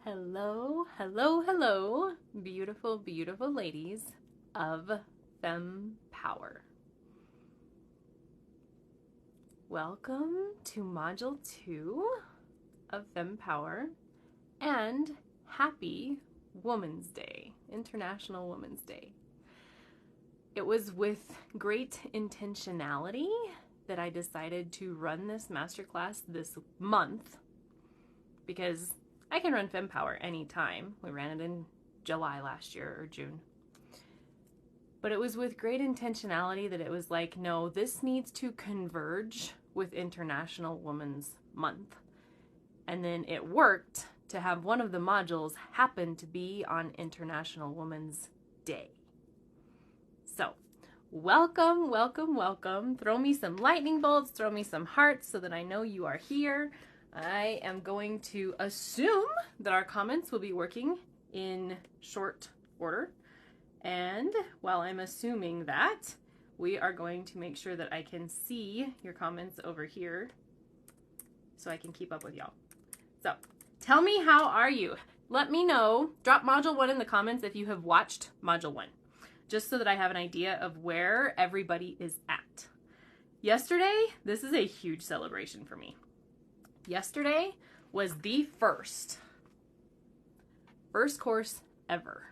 Hello, hello, hello, beautiful, beautiful ladies of FemmePower. Welcome to Module 2 of FemmePower and happy Women's Day, International Women's Day. It was with great intentionality that I decided to run this masterclass this month because I can run FemmePower anytime. We ran it in July last year or June. But it was with great intentionality that it was like, no, this needs to converge with International Women's Month. And then it worked to have one of the modules happen to be on International Women's Day. So, welcome, welcome, welcome. Throw me some lightning bolts, throw me some hearts so that I know you are here. I am going to assume that our comments will be working in short order. And while I'm assuming that, we are going to make sure that I can see your comments over here so I can keep up with y'all. So tell me, how are you? Let me know. Drop Module 1 in the comments if you have watched Module 1, just so that I have an idea of where everybody is at. Yesterday, this is a huge celebration for me. Yesterday was the first course ever.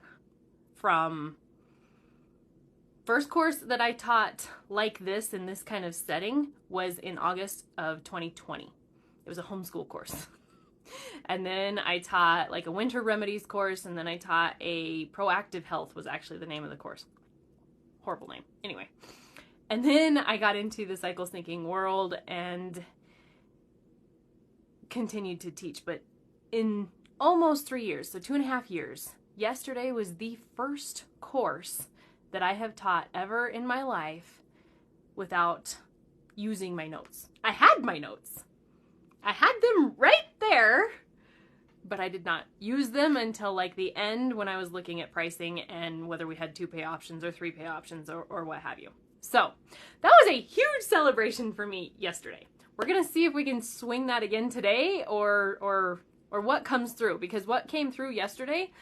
First course that I taught like this in this kind of setting was in August of 2020. It was a homeschool course. And then I taught like a winter remedies course, and then I taught a proactive health was actually the name of the course. Horrible name. Anyway. And then I got into the cycle syncing world and continued to teach, but in almost 3 years, so 2.5 years, yesterday was the first course that I have taught ever in my life without using my notes. I had my notes. I had them right there, but I did not use them until like the end when I was looking at pricing and whether we had 2 pay options or 3 pay options or what have you. So that was a huge celebration for me yesterday. We're going to see if we can swing that again today or what comes through, because what came through yesterday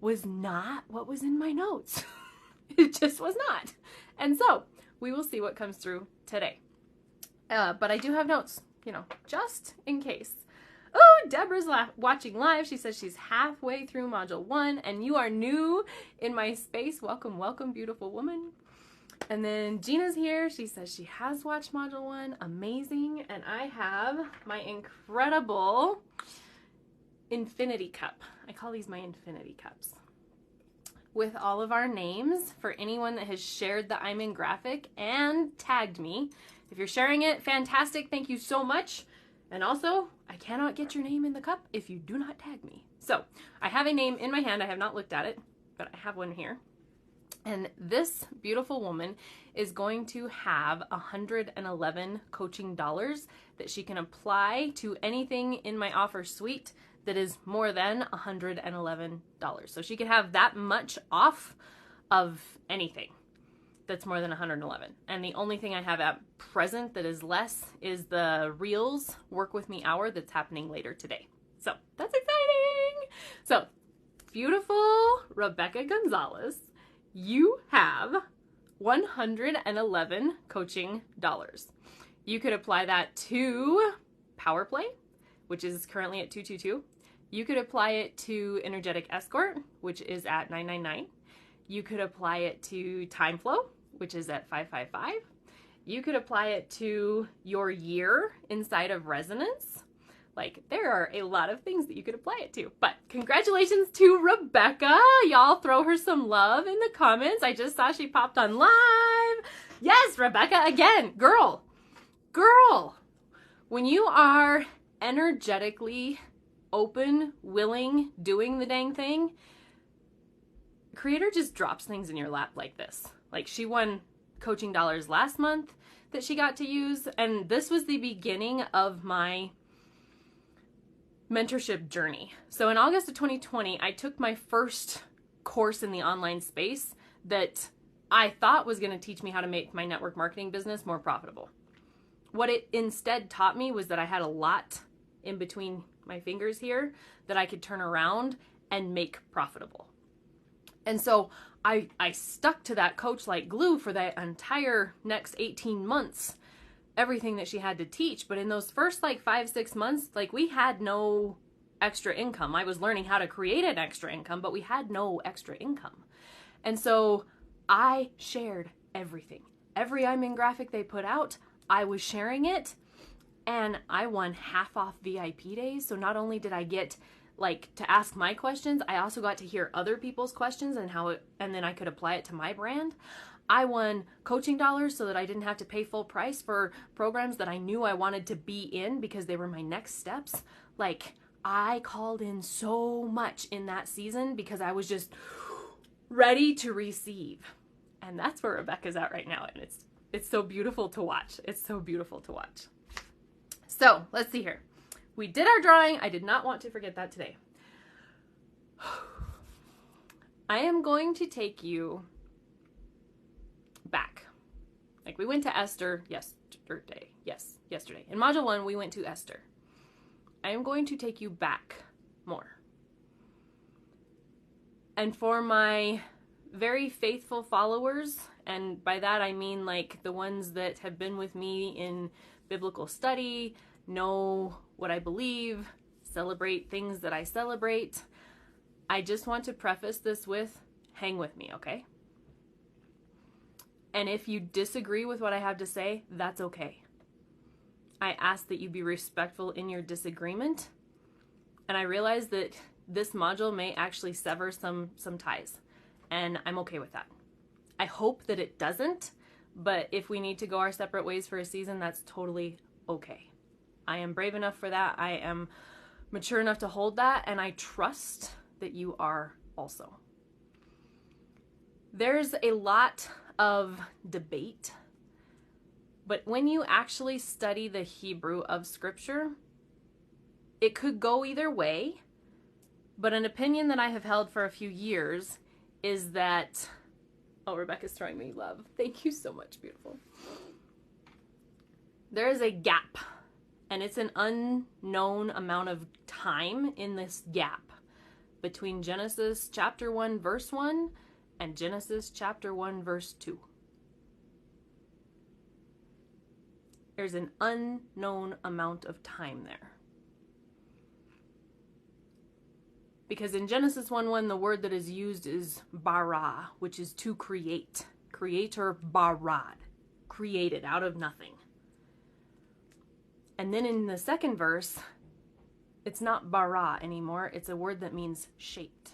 was not what was in my notes. It just was not. And so we will see what comes through today. But I do have notes, just in case. Oh, Deborah's watching live. She says she's halfway through Module 1 and you are new in my space. Welcome, welcome, beautiful woman. And then Gina's here. She says she has watched Module 1. Amazing. And I have my incredible infinity cup. I call these my infinity cups. With all of our names for anyone that has shared the I'm in graphic and tagged me. If you're sharing it, fantastic. Thank you so much. And also, I cannot get your name in the cup if you do not tag me. So I have a name in my hand. I have not looked at it, but I have one here. And this beautiful woman is going to have 111 coaching dollars that she can apply to anything in my offer suite that is more than $111. So she can have that much off of anything that's more than 111. And the only thing I have at present that is less is the Reels Work With Me hour that's happening later today. So that's exciting. So beautiful Rebecca Gonzalez, you have 111 coaching dollars. You could apply that to Power Play, which is currently at $222. You could apply it to Energetic Escort, which is at $999. You could apply it to Time Flow, which is at $555. You could apply it to your year inside of Resonance. Like, there are a lot of things that you could apply it to. But congratulations to Rebecca. Y'all throw her some love in the comments. I just saw she popped on live. Yes, Rebecca, again, girl. When you are energetically open, willing, doing the dang thing, Creator just drops things in your lap like this. Like, she won coaching dollars last month that she got to use. And this was the beginning of my mentorship journey. So in August of 2020, I took my first course in the online space that I thought was going to teach me how to make my network marketing business more profitable. What it instead taught me was that I had a lot in between my fingers here that I could turn around and make profitable. And so I stuck to that coach like glue for that entire next 18 months, everything that she had to teach. But in those first like 5-6 months, like we had no extra income. I was learning how to create an extra income, but we had no extra income. And so I shared everything. Every I'm in graphic they put out, I was sharing it, and I won half off VIP days. So not only did I get like to ask my questions, I also got to hear other people's questions and and then I could apply it to my brand. I won coaching dollars so that I didn't have to pay full price for programs that I knew I wanted to be in because they were my next steps. Like, I called in so much in that season because I was just ready to receive. And that's where Rebecca's at right now. And it's so beautiful to watch. It's so beautiful to watch. So let's see here. We did our drawing. I did not want to forget that today. I am going to take you back. Like we went to Esther yesterday. Yes, yesterday. In Module 1, we went to Esther. I am going to take you back more. And for my very faithful followers, and by that I mean like the ones that have been with me in biblical study, know what I believe, celebrate things that I celebrate, I just want to preface this with, hang with me, okay? And if you disagree with what I have to say, that's okay. I ask that you be respectful in your disagreement. And I realize that this module may actually sever some ties. And I'm okay with that. I hope that it doesn't. But if we need to go our separate ways for a season, that's totally okay. I am brave enough for that. I am mature enough to hold that. And I trust that you are also. There's a lot of debate. But when you actually study the Hebrew of Scripture, it could go either way. But an opinion that I have held for a few years is that... Oh, Rebecca's throwing me love. Thank you so much, beautiful. There is a gap, and it's an unknown amount of time in this gap between Genesis chapter 1, verse 1 and Genesis chapter 1, verse 2. There's an unknown amount of time there. Because in Genesis 1:1, the word that is used is bara, which is to create. Creator barad. Created out of nothing. And then in the second verse, it's not bara anymore. It's a word that means shaped.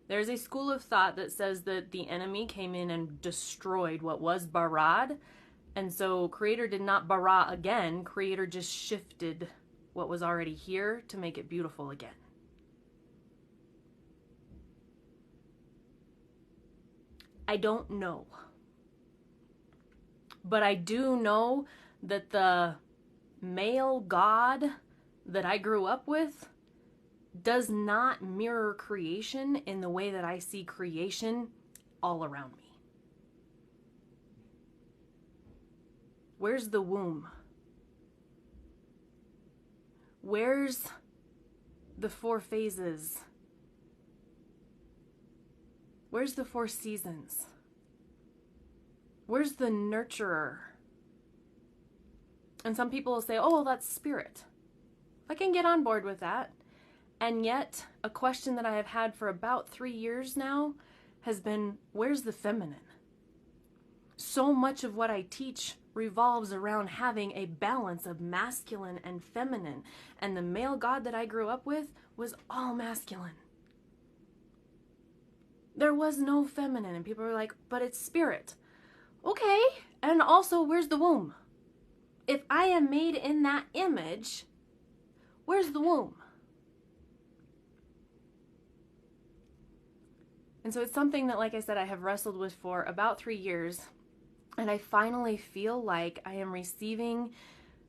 There's a school of thought that says that the enemy came in and destroyed what was barad. And so Creator did not bara again. Creator just shifted what was already here to make it beautiful again. I don't know. But I do know that the male God that I grew up with does not mirror creation in the way that I see creation all around me. Where's the womb? Where's the 4 phases? Where's the 4 seasons? Where's the nurturer? And some people will say, oh, well, that's spirit. I can get on board with that. And yet, a question that I have had for about 3 years now has been, where's the feminine? So much of what I teach revolves around having a balance of masculine and feminine. And the male God that I grew up with was all masculine. There was no feminine. And people were like, but it's spirit. Okay. And also, where's the womb? If I am made in that image, where's the womb? And so it's something that, like I said, I have wrestled with for about 3 years. And I finally feel like I am receiving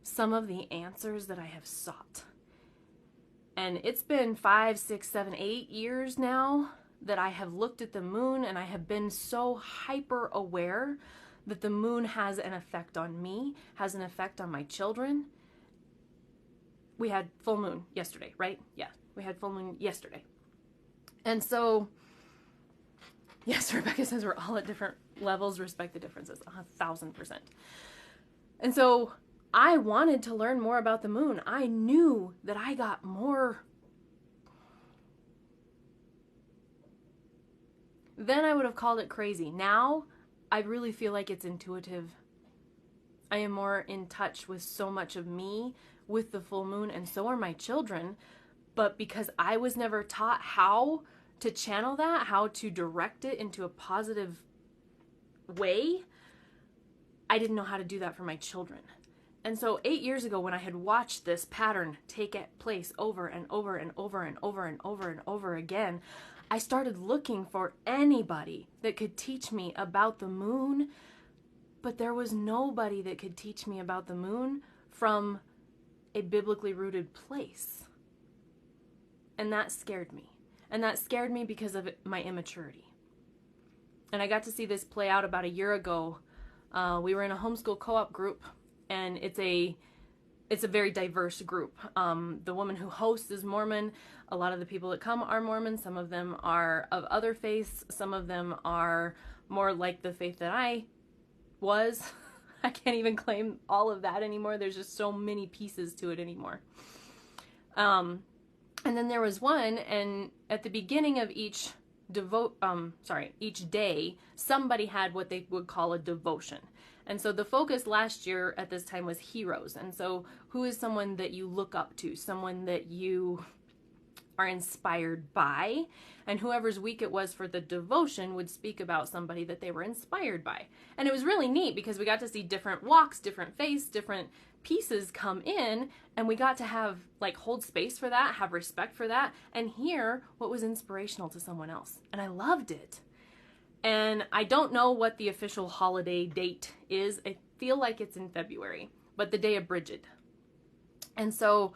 some of the answers that I have sought. And it's been 5, 6, 7, 8 years now that I have looked at the moon, and I have been so hyper aware that the moon has an effect on me, has an effect on my children. we had full moon yesterday, right? Yeah, we had full moon yesterday. And so, yes, Rebecca says we're all at different levels, respect the differences, 1,000%. And so I wanted to learn more about the moon. I knew that I got more. Then I would have called it crazy. Now I really feel like it's intuitive. I am more in touch with so much of me with the full moon, and so are my children. But because I was never taught how to channel that, how to direct it into a positive way, I didn't know how to do that for my children. And so 8 years ago, when I had watched this pattern take place over and over and over and over and over and over again, I started looking for anybody that could teach me about the moon, but there was nobody that could teach me about the moon from a biblically rooted place. And that scared me. And that scared me because of my immaturity. And I got to see this play out about a year ago. We were in a homeschool co-op group, and it's a very diverse group. The woman who hosts is Mormon. A lot of the people that come are Mormon. Some of them are of other faiths. Some of them are more like the faith that I was. I can't even claim all of that anymore. There's just so many pieces to it anymore. And then there was one, and at the beginning of each day, somebody had what they would call a devotion. And so the focus last year at this time was heroes. And so who is someone that you look up to, someone that you are inspired by? And whoever's week it was for the devotion would speak about somebody that they were inspired by. And it was really neat because we got to see different walks, different faiths, different pieces come in, and we got to hold space for that, have respect for that, and hear what was inspirational to someone else. And I loved it. And I don't know what the official holiday date is. I feel like it's in February, but the day of Bridget. And so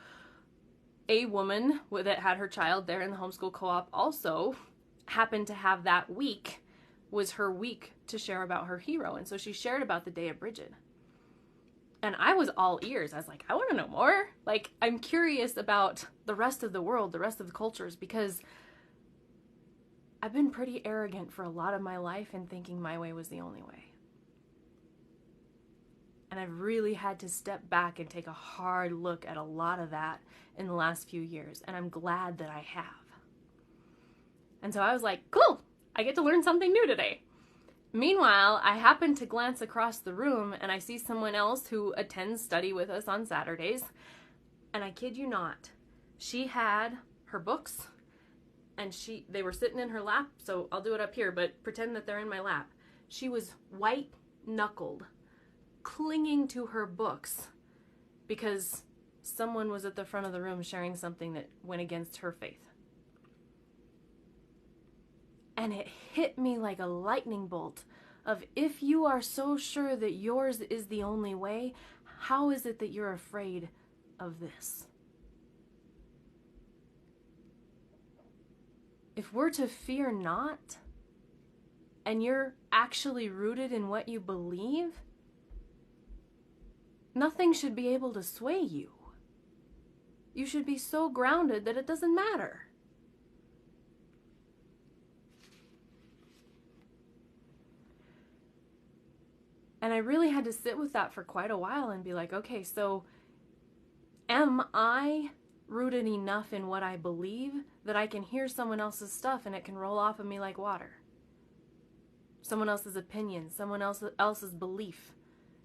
a woman that had her child there in the homeschool co-op also happened to have that week was her week to share about her hero. And so she shared about the day of Bridget. And I was all ears. I was like, I want to know more. I'm curious about the rest of the world, the rest of the cultures, because I've been pretty arrogant for a lot of my life in thinking my way was the only way. And I've really had to step back and take a hard look at a lot of that in the last few years. And I'm glad that I have. And so I was like, cool, I get to learn something new today. Meanwhile, I happen to glance across the room and I see someone else who attends study with us on Saturdays. And I kid you not, she had her books and they were sitting in her lap. So I'll do it up here, but pretend that they're in my lap. She was white-knuckled, clinging to her books because someone was at the front of the room sharing something that went against her faith. And it hit me like a lightning bolt of, if you are so sure that yours is the only way, how is it that you're afraid of this? If we're to fear not, and you're actually rooted in what you believe, nothing should be able to sway you. You should be so grounded that it doesn't matter. And I really had to sit with that for quite a while and be like, okay, so am I rooted enough in what I believe that I can hear someone else's stuff and it can roll off of me like water? Someone else's opinion, someone else's belief.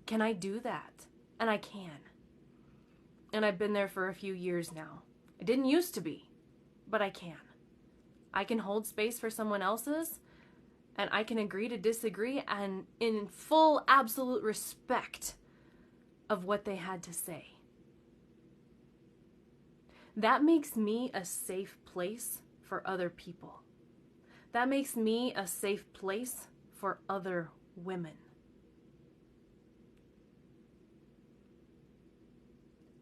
Can I do that? And I can. And I've been there for a few years now. I didn't used to be, but I can. I can hold space for someone else's, and I can agree to disagree, and in full absolute respect of what they had to say. That makes me a safe place for other people. That makes me a safe place for other women.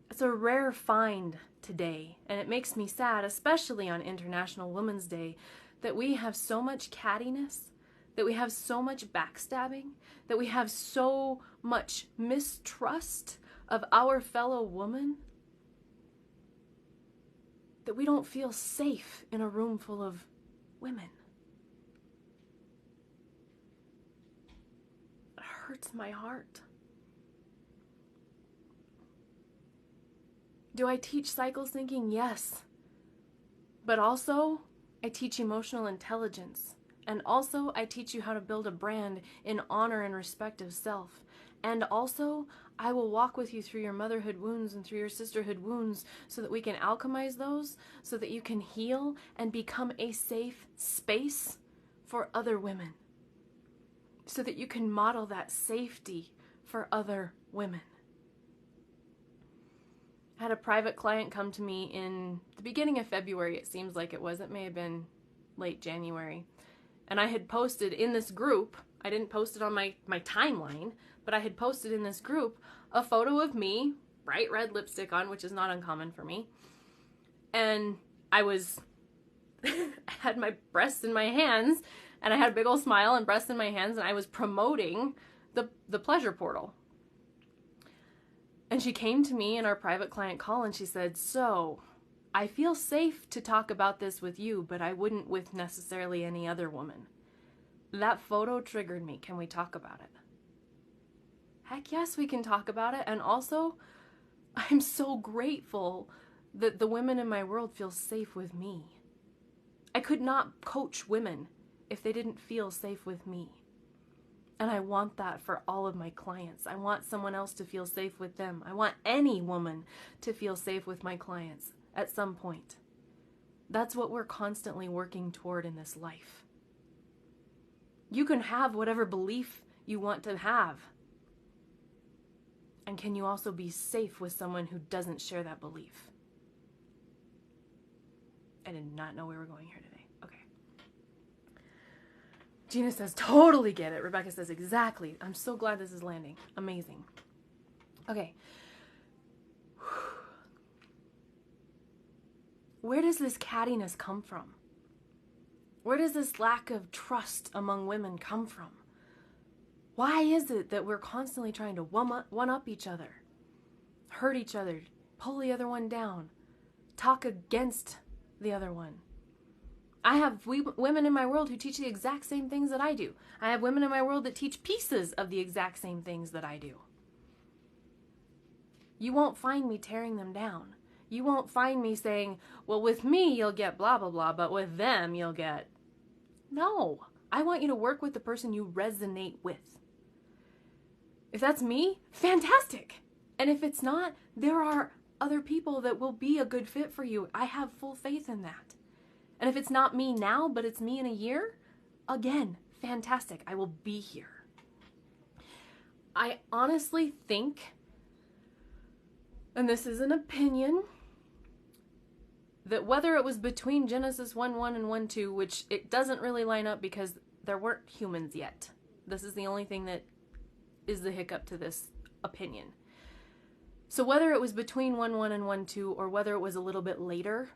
It's a rare find today, and it makes me sad, especially on International Women's Day, that we have so much cattiness, that we have so much backstabbing, that we have so much mistrust of our fellow woman. that we don't feel safe in a room full of women. It hurts my heart. Do I teach cycle syncing? Yes. But also, I teach emotional intelligence. And also, I teach you how to build a brand in honor and respect of self. And also, I will walk with you through your motherhood wounds and through your sisterhood wounds so that we can alchemize those, so that you can heal and become a safe space for other women. So that you can model that safety for other women. I had a private client come to me in the beginning of February, it seems like it was. It may have been late January. And I had posted in this group, I didn't post it on my timeline, but I had posted in this group a photo of me, bright red lipstick on, which is not uncommon for me. And I had my breasts in my hands, and I had a big old smile and breasts in my hands, and I was promoting the pleasure portal. And she came to me in our private client call and she said, so I feel safe to talk about this with you, but I wouldn't with necessarily any other woman. That photo triggered me. Can we talk about it? Heck yes, we can talk about it. And also, I'm so grateful that the women in my world feel safe with me. I could not coach women if they didn't feel safe with me. And I want that for all of my clients. I want someone else to feel safe with them. I want any woman to feel safe with my clients at some point. That's what we're constantly working toward in this life. You can have whatever belief you want to have. And can you also be safe with someone who doesn't share that belief? I did not know we were going here today. Okay. Gina says, totally get it. Rebecca says, exactly. I'm so glad this is landing. Amazing. Okay. Where does this cattiness come from? Where does this lack of trust among women come from? Why is it that we're constantly trying to one-up each other, hurt each other, pull the other one down, talk against the other one? I have women in my world who teach the exact same things that I do. I have women in my world that teach pieces of the exact same things that I do. You won't find me tearing them down. You won't find me saying, well, with me, you'll get blah, blah, blah, but with them, you'll get... No. I want you to work with the person you resonate with. If that's me, fantastic. And if it's not, there are other people that will be a good fit for you. I have full faith in that. And if it's not me now, but it's me in a year, again, fantastic. I will be here. I honestly think, and this is an opinion, that whether it was between Genesis 1:1 and 1:2, which it doesn't really line up because there weren't humans yet. This is the only thing that is the hiccup to this opinion. So whether it was between 1:1 and 1:2 or whether it was a little bit later,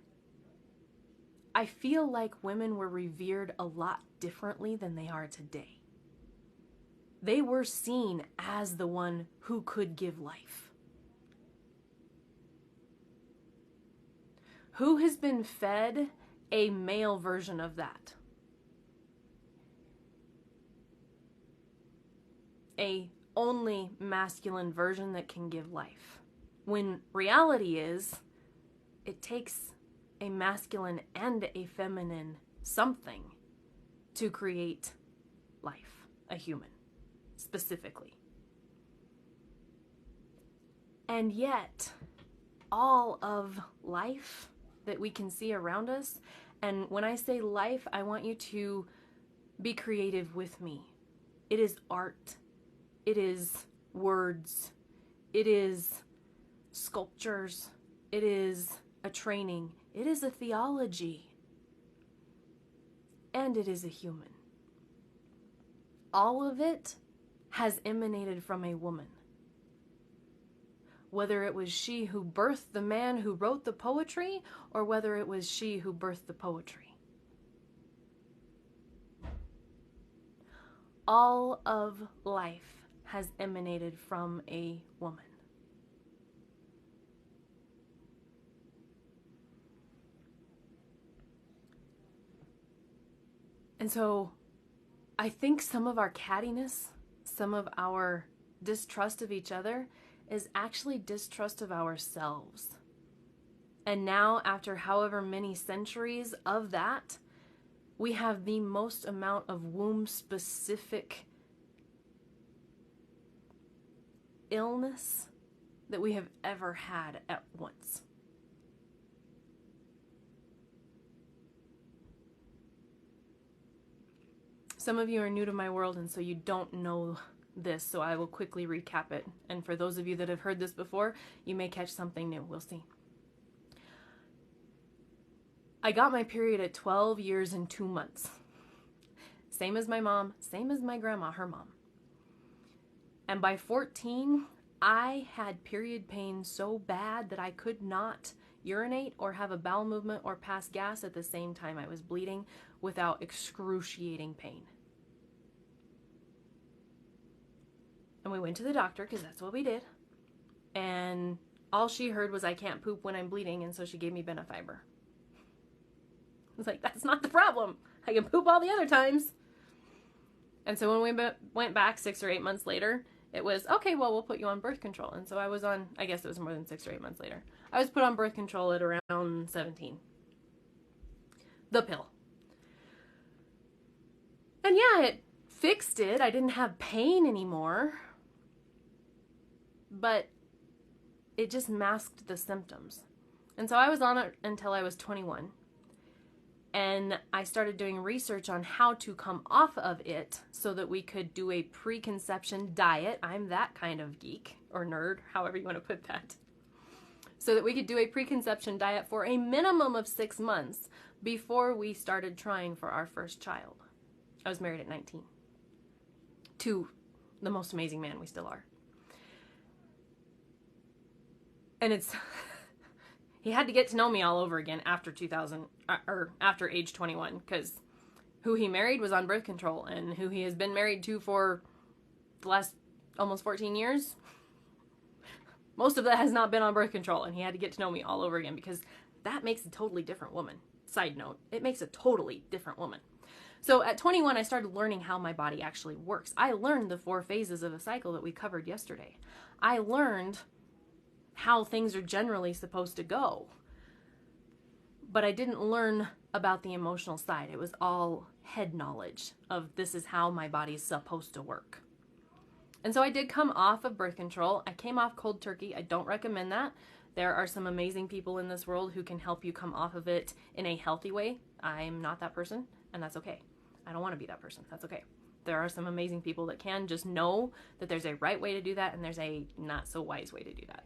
I feel like women were revered a lot differently than they are today. They were seen as the one who could give life. Who has been fed a male version of that? A only masculine version that can give life. When reality is, it takes a masculine and a feminine something to create life, a human, specifically. And yet, all of life that we can see around us, and when I say life, I want you to be creative with me. It is art. It is words. It is sculptures. It is a training. It is a theology. And it is a human. All of it has emanated from a woman. Whether it was she who birthed the man who wrote the poetry, or whether it was she who birthed the poetry. All of life has emanated from a woman. And so I think some of our cattiness, some of our distrust of each other is actually distrust of ourselves. And now, after however many centuries of that, we have the most amount of womb-specific illness that we have ever had at once. Some of you are new to my world, and so you don't know this, so I will quickly recap it. And for those of you that have heard this before, you may catch something new. We'll see. I got my period at 12 years and 2 months. Same as my mom, same as my grandma, her mom. And by 14, I had period pain so bad that I could not urinate or have a bowel movement or pass gas at the same time I was bleeding without excruciating pain. And we went to the doctor because that's what we did. And all she heard was I can't poop when I'm bleeding, and so she gave me Benefiber. I was like, that's not the problem. I can poop all the other times. And so when we went back 6 or 8 months later, it was, okay, well, we'll put you on birth control. And so I was on, I guess it was more than 6 or 8 months later. I was put on birth control at around 17. The pill. And yeah, it fixed it. I didn't have pain anymore. But it just masked the symptoms. And so I was on it until I was 21. And I started doing research on how to come off of it so that we could do a preconception diet. I'm that kind of geek or nerd, however you want to put that. So that we could do a preconception diet for a minimum of 6 months before we started trying for our first child. I was married at 19 to the most amazing man we still are. And it's... He had to get to know me all over again after after age 21, because who he married was on birth control, and who he has been married to for the last almost 14 years, most of that has not been on birth control, and he had to get to know me all over again, because that makes a totally different woman. Side note, it makes a totally different woman. So at 21, I started learning how my body actually works. I learned the 4 phases of a cycle that we covered yesterday. I learned how things are generally supposed to go. But I didn't learn about the emotional side. It was all head knowledge of this is how my body's supposed to work. And so I did come off of birth control. I came off cold turkey. I don't recommend that. There are some amazing people in this world who can help you come off of it in a healthy way. I'm not that person, and that's okay. I don't want to be that person. That's okay. There are some amazing people that can just know that there's a right way to do that, and there's a not so wise way to do that.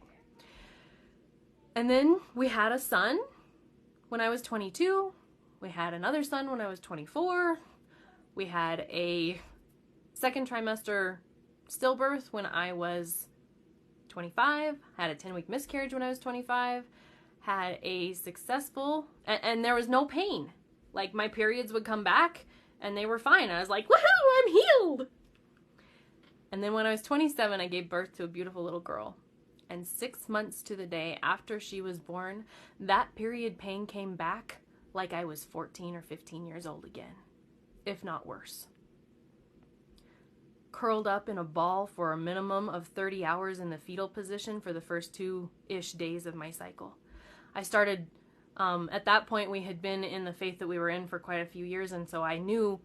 And then we had a son when I was 22. We had another son when I was 24. We had a second trimester stillbirth when I was 25. Had a 10-week miscarriage when I was 25. Had a successful, and there was no pain. Like, my periods would come back and they were fine. I was like, woohoo, I'm healed. And then when I was 27, I gave birth to a beautiful little girl. And 6 months to the day after she was born, that period pain came back like I was 14 or 15 years old again, if not worse. Curled up in a ball for a minimum of 30 hours in the fetal position for the first 2-ish days of my cycle. I started, at that point we had been in the faith that we were in for quite a few years, and so I knew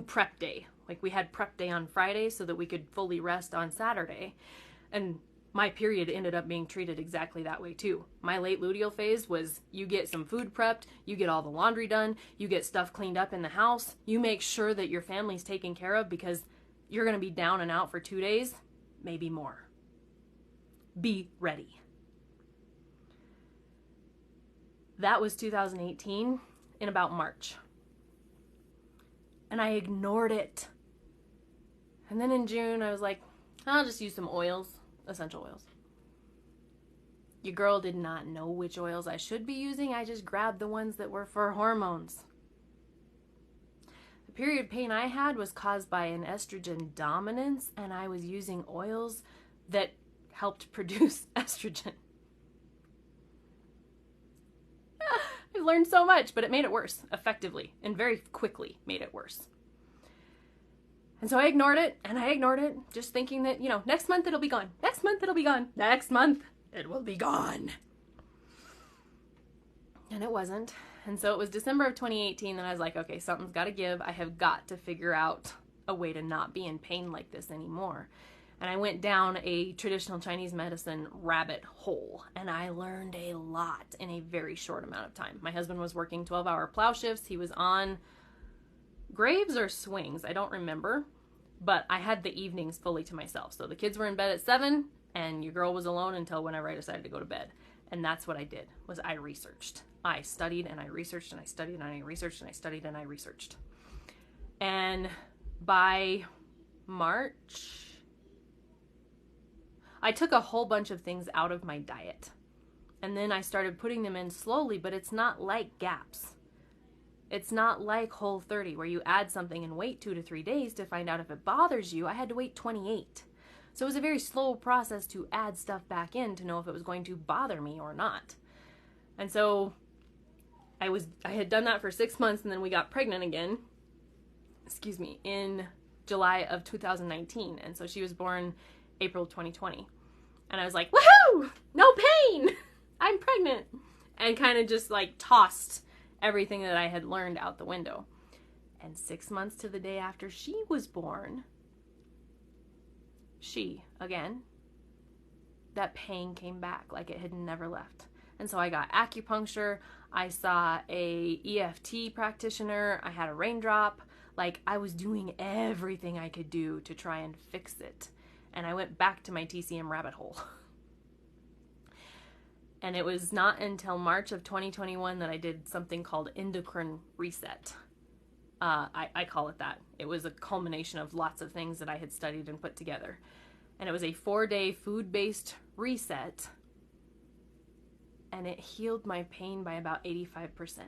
prep day. Like, we had prep day on Friday so that we could fully rest on Saturday. And my period ended up being treated exactly that way too. My late luteal phase was you get some food prepped, you get all the laundry done, you get stuff cleaned up in the house, you make sure that your family's taken care of because you're going to be down and out for 2 days, maybe more. Be ready. That was 2018 in about March. And I ignored it. And then in June I was like, I'll just use some oils. Essential oils. Your girl did not know which oils I should be using. I just grabbed the ones that were for hormones. The period pain I had was caused by an estrogen dominance, and I was using oils that helped produce estrogen. I I've learned so much, but it made it worse, effectively, and very quickly made it worse. And so I ignored it, and I ignored it, just thinking that, next month it'll be gone. Next month it'll be gone. Next month it will be gone. And it wasn't. And so it was December of 2018 that I was like, okay, something's got to give. I have got to figure out a way to not be in pain like this anymore. And I went down a traditional Chinese medicine rabbit hole, and I learned a lot in a very short amount of time. My husband was working 12-hour plow shifts. He was on graves or swings, I don't remember, but I had the evenings fully to myself. So the kids were in bed at 7, and your girl was alone until whenever I decided to go to bed. And that's what I did, was I researched. I studied and I researched and I studied and I researched and I studied and I researched. And by March, I took a whole bunch of things out of my diet. And then I started putting them in slowly, but it's not like GAPS. It's not like Whole30 where you add something and wait 2 to 3 days to find out if it bothers you. I had to wait 28. So it was a very slow process to add stuff back in to know if it was going to bother me or not. And so I had done that for 6 months, and then we got pregnant again, in July of 2019. And so she was born April 2020. And I was like, woohoo! No pain! I'm pregnant! And kind of just like tossed everything that I had learned out the window. And 6 months to the day after she was born, that pain came back like it had never left. And so I got acupuncture, I saw a EFT practitioner, I had a raindrop, like I was doing everything I could do to try and fix it. And I went back to my TCM rabbit hole. And it was not until March of 2021 that I did something called endocrine reset. I call it that. It was a culmination of lots of things that I had studied and put together. And it was a 4-day food-based reset. And it healed my pain by about 85%.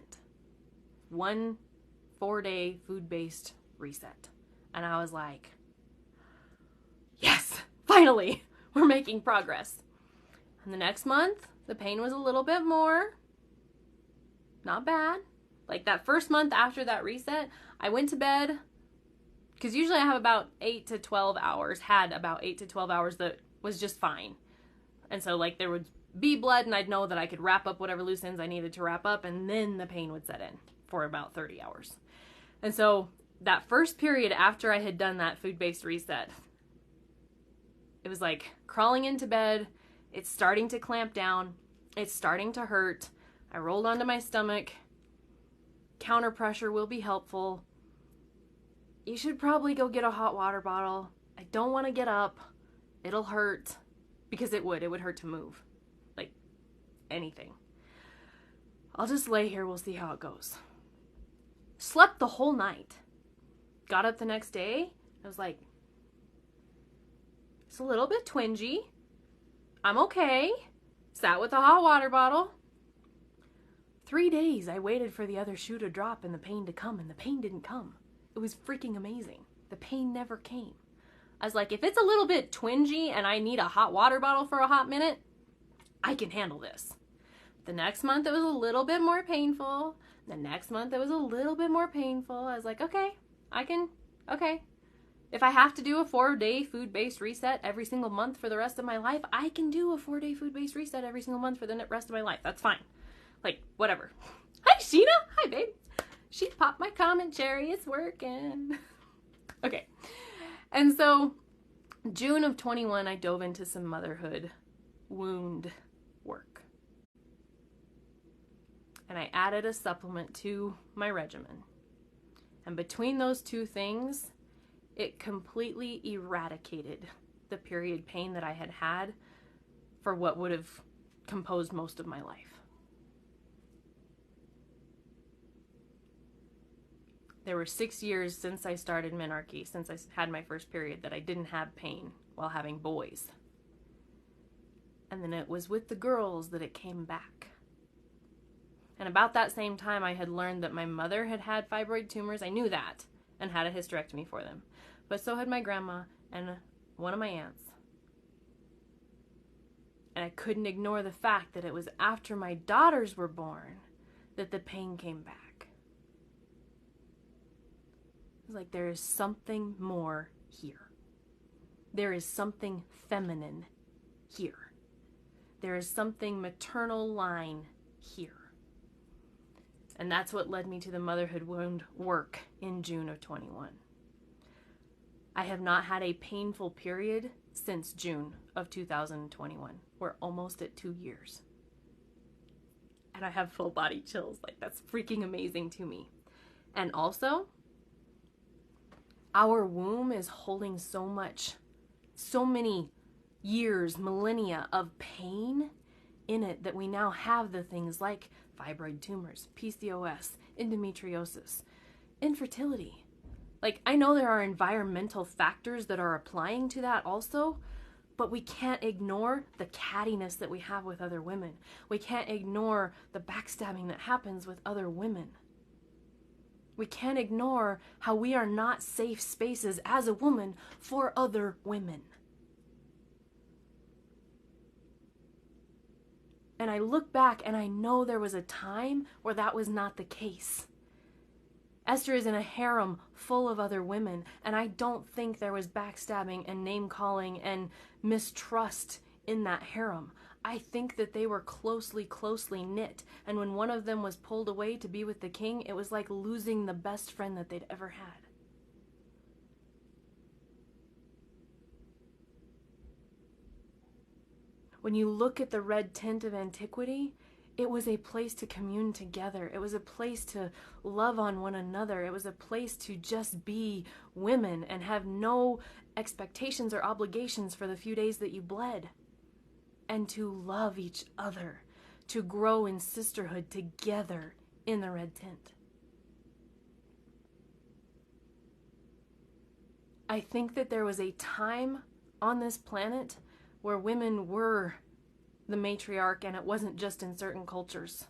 1 4-day food-based reset. And I was like, yes, finally, we're making progress. And the next month, the pain was a little bit more. Not bad. Like that first month after that reset, I went to bed, because usually I have about 8 to 12 hours, had about 8 to 12 hours that was just fine. And so like there would be blood and I'd know that I could wrap up whatever loose ends I needed to wrap up, and then the pain would set in for about 30 hours. And so that first period after I had done that food-based reset, it was like crawling into bed, it's starting to clamp down, it's starting to hurt, I rolled onto my stomach, counter pressure will be helpful, you should probably go get a hot water bottle, I don't want to get up, it'll hurt, because it would hurt to move, like anything. I'll just lay here, we'll see how it goes. Slept the whole night. Got up the next day, I was like, it's a little bit twingy, I'm okay. Sat with a hot water bottle. 3 days I waited for the other shoe to drop and the pain to come, and the pain didn't come. It was freaking amazing. The pain never came. I was like, if it's a little bit twingy and I need a hot water bottle for a hot minute, I can handle this. The next month it was a little bit more painful. The next month it was a little bit more painful. I was like, okay, okay. If I have to do a 4-day food-based reset every single month for the rest of my life, I can do a 4-day food-based reset every single month for the rest of my life. That's fine. Like, whatever. Hi, Sheena. Hi, babe. She popped my comment, Cherry. It's working. Okay. And so, June of 21, I dove into some motherhood wound work. And I added a supplement to my regimen. And between those two things, it completely eradicated the period pain that I had had for what would have composed most of my life. There were 6 years since I started menarche, since I had my first period, that I didn't have pain while having boys. And then it was with the girls that it came back. And about that same time, I had learned that my mother had had fibroid tumors. I knew that, and had a hysterectomy for them. But so had my grandma and one of my aunts. And I couldn't ignore the fact that it was after my daughters were born that the pain came back. It was like, there is something more here. There is something feminine here. There is something maternal line here. And that's what led me to the motherhood wound work in June of 21. I have not had a painful period since June of 2021. We're almost at 2 years. And I have full body chills. Like, that's freaking amazing to me. And also, our womb is holding so many years, millennia of pain in it, that we now have the things like fibroid tumors, PCOS, endometriosis, infertility. Like, I know there are environmental factors that are applying to that also, but we can't ignore the cattiness that we have with other women. We can't ignore the backstabbing that happens with other women. We can't ignore how we are not safe spaces as a woman for other women. And I look back and I know there was a time where that was not the case. Esther is in a harem full of other women, and I don't think there was backstabbing and name-calling and mistrust in that harem. I think that they were closely knit, and when one of them was pulled away to be with the king, it was like losing the best friend that they'd ever had. When you look at the red tint of antiquity, it was a place to commune together. It was a place to love on one another. It was a place to just be women and have no expectations or obligations for the few days that you bled. And to love each other, to grow in sisterhood together in the red tint. I think that there was a time on this planet where women were the matriarch, and it wasn't just in certain cultures.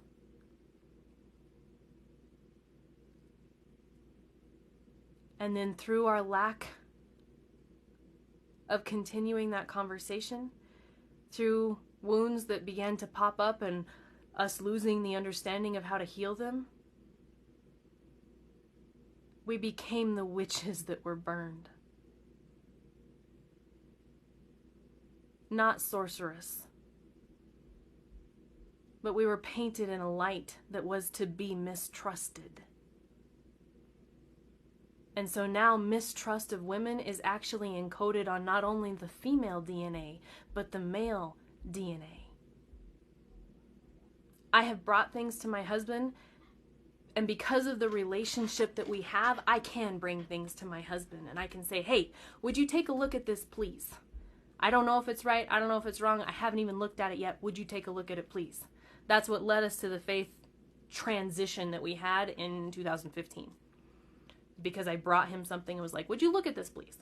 And then through our lack of continuing that conversation, through wounds that began to pop up and us losing the understanding of how to heal them, we became the witches that were burned. Not sorceress. But we were painted in a light that was to be mistrusted. And so now mistrust of women is actually encoded on not only the female DNA, but the male DNA. I have brought things to my husband, and because of the relationship that we have, I can bring things to my husband, and I can say, hey, would you take a look at this, please? I don't know if it's right. I don't know if it's wrong. I haven't even looked at it yet. Would you take a look at it, please? That's what led us to the faith transition that we had in 2015. Because I brought him something and was like, would you look at this, please?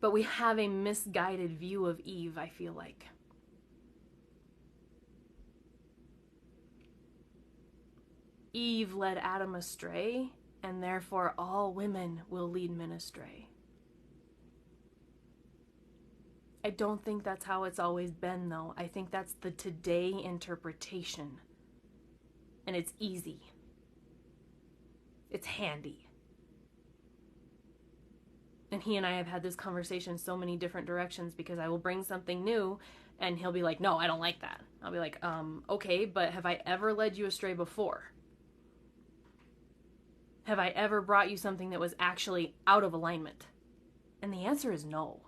But we have a misguided view of Eve, I feel like. Eve led Adam astray, and therefore all women will lead men astray. I don't think that's how it's always been, though. I think that's the today interpretation. And it's easy. It's handy. And he and I have had this conversation so many different directions, because I will bring something new and he'll be like, no, I don't like that. I'll be like, okay, but have I ever led you astray before? Have I ever brought you something that was actually out of alignment? And the answer is no.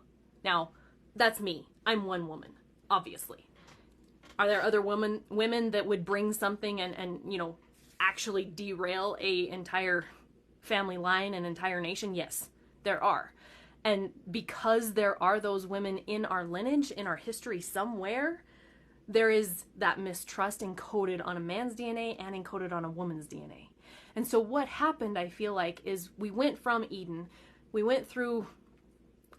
Now, that's me. I'm one woman, obviously. Are there other women that would bring something and actually derail a entire family line, an entire nation? Yes, there are. And because there are those women in our lineage, in our history somewhere, there is that mistrust encoded on a man's DNA and encoded on a woman's DNA. And so what happened, I feel like, is we went from Eden, we went through,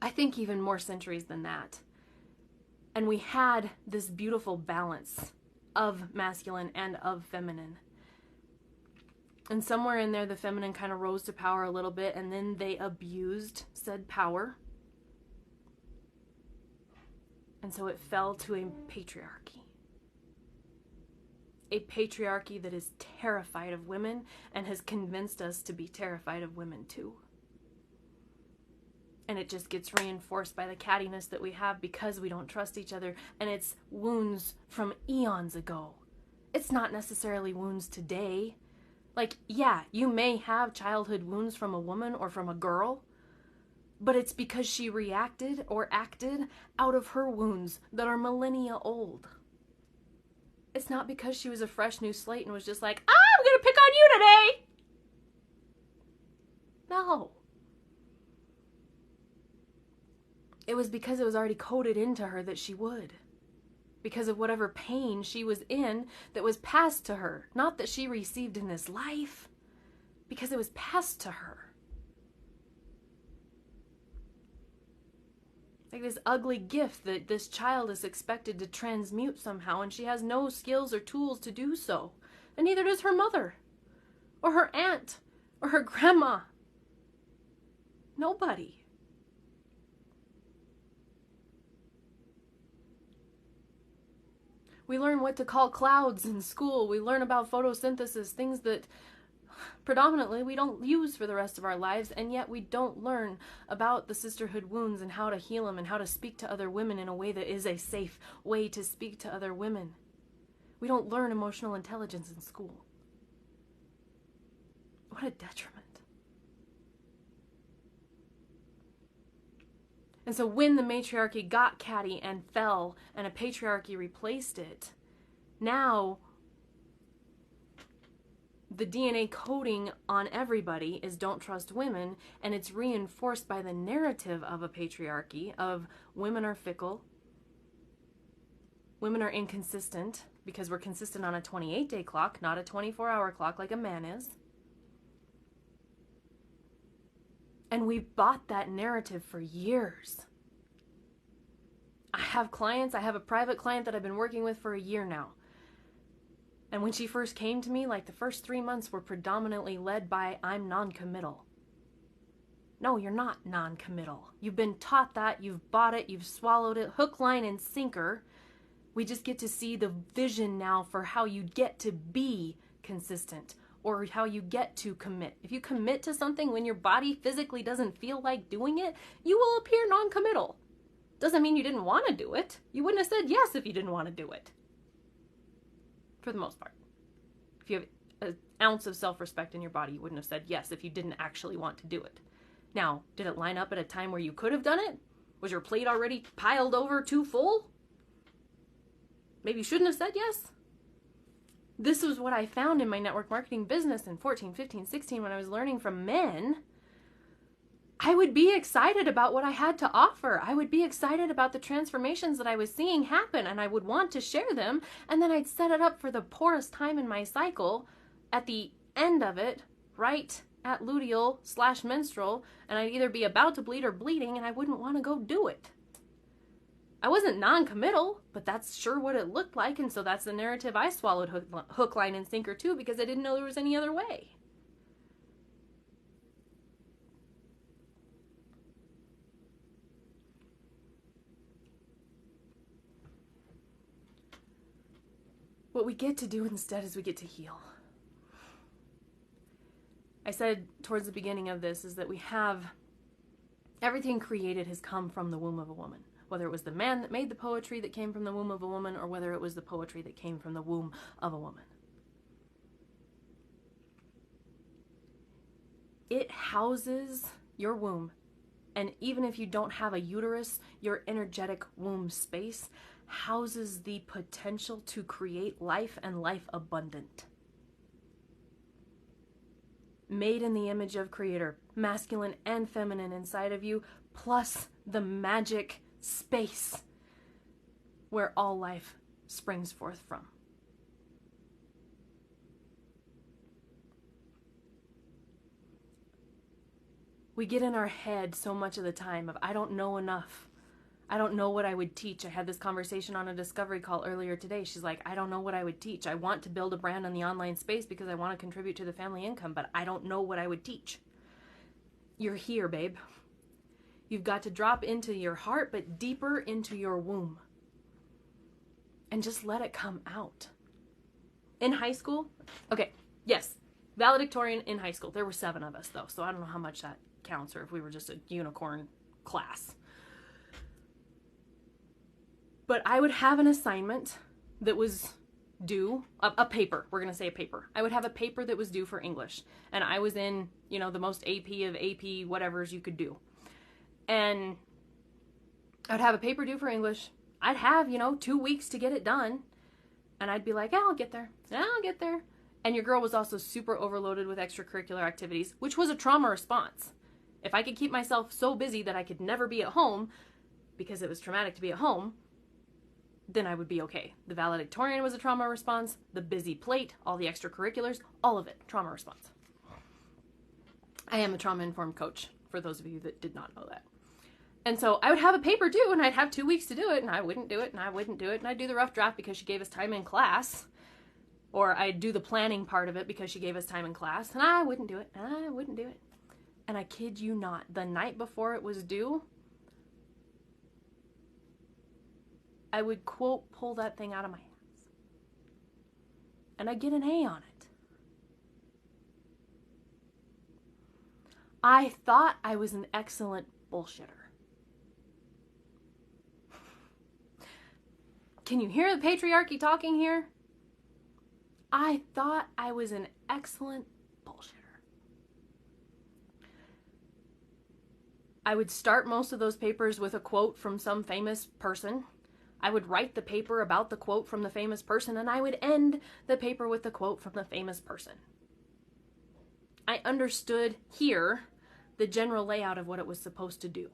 I think, even more centuries than that. And we had this beautiful balance of masculine and of feminine. And somewhere in there, the feminine kind of rose to power a little bit, and then they abused said power. And so it fell to a patriarchy. a patriarchy that is terrified of women and has convinced us to be terrified of women too. And it just gets reinforced by the cattiness that we have because we don't trust each other. And it's wounds from eons ago. It's not necessarily wounds today. Like, yeah, you may have childhood wounds from a woman or from a girl, but it's because she reacted or acted out of her wounds that are millennia old. It's not because she was a fresh new slate and was just like, I'm gonna pick on you today. No. It was because it was already coded into her that she would. Because of whatever pain she was in that was passed to her. Not that she received in this life. Because it was passed to her. Like this ugly gift that this child is expected to transmute somehow, and she has no skills or tools to do so. And neither does her mother. Or her aunt. Or her grandma. Nobody. We learn what to call clouds in school. We learn about photosynthesis, things that predominantly we don't use for the rest of our lives, and yet we don't learn about the sisterhood wounds and how to heal them and how to speak to other women in a way that is a safe way to speak to other women. We don't learn emotional intelligence in school. What a detriment. And so when the matriarchy got catty and fell and a patriarchy replaced it, now the DNA coding on everybody is don't trust women, and it's reinforced by the narrative of a patriarchy of women are fickle, women are inconsistent, because we're consistent on a 28-day clock, not a 24-hour clock like a man is. And we've bought that narrative for years. I have clients, I have a private client that I've been working with for a year now. And when she first came to me, like the first 3 months were predominantly led by, I'm non-committal. No, you're not non-committal. You've been taught that, you've bought it, you've swallowed it, hook, line, and sinker. We just get to see the vision now for how you get to be consistent. Or how you get to commit. If you commit to something when your body physically doesn't feel like doing it, you will appear non-committal. Doesn't mean you didn't want to do it. You wouldn't have said yes if you didn't want to do it. For the most part. If you have an ounce of self-respect in your body, you wouldn't have said yes if you didn't actually want to do it. Now, did it line up at a time where you could have done it? Was your plate already piled over too full? Maybe you shouldn't have said yes? This was what I found in my network marketing business in 14, 15, 16 when I was learning from men. I would be excited about what I had to offer. I would be excited about the transformations that I was seeing happen, and I would want to share them, and then I'd set it up for the poorest time in my cycle at the end of it, right at luteal/menstrual, and I'd either be about to bleed or bleeding, and I wouldn't want to go do it. I wasn't non-committal, but that's sure what it looked like, and so that's the narrative I swallowed hook, line, and sinker too, because I didn't know there was any other way. What we get to do instead is we get to heal. I said towards the beginning of this is that we have everything created has come from the womb of a woman. Whether it was the man that made the poetry that came from the womb of a woman, or whether it was the poetry that came from the womb of a woman. It houses your womb. And even if you don't have a uterus, your energetic womb space houses the potential to create life and life abundant. Made in the image of Creator, masculine and feminine inside of you, plus the magic space where all life springs forth from. We get in our head so much of the time of, I don't know enough. I don't know what I would teach. I had this conversation on a discovery call earlier today. She's like, I don't know what I would teach. I want to build a brand on the online space because I want to contribute to the family income, but I don't know what I would teach. You're here, babe. You've got to drop into your heart, but deeper into your womb. And just let it come out. in high school. Okay, yes, valedictorian in high school. There were 7 of us, though, so I don't know how much that counts or if we were just a unicorn class. But I would have an assignment that was due, a paper, we're going to say a paper. I would have a paper that was due for English, and I was in, you know, the most AP of AP whatevers you could do. And I would have a paper due for English. I'd have, you know, 2 weeks to get it done. And I'd be like, yeah, I'll get there. Yeah, I'll get there. And your girl was also super overloaded with extracurricular activities, which was a trauma response. If I could keep myself so busy that I could never be at home, because it was traumatic to be at home, then I would be okay. The valedictorian was a trauma response, the busy plate, all the extracurriculars, all of it, trauma response. I am a trauma-informed coach, for those of you that did not know that. And so I would have a paper due, and I'd have 2 weeks to do it, and I wouldn't do it, and I wouldn't do it, and I'd do the rough draft because she gave us time in class, or I'd do the planning part of it because she gave us time in class, and I wouldn't do it, and I wouldn't do it. And I kid you not, the night before it was due, I would, quote, pull that thing out of my hands. And I'd get an A on it. I thought I was an excellent bullshitter. Can you hear the patriarchy talking here? I thought I was an excellent bullshitter. I would start most of those papers with a quote from some famous person. I would write the paper about the quote from the famous person, and I would end the paper with the quote from the famous person. I understood here the general layout of what it was supposed to do.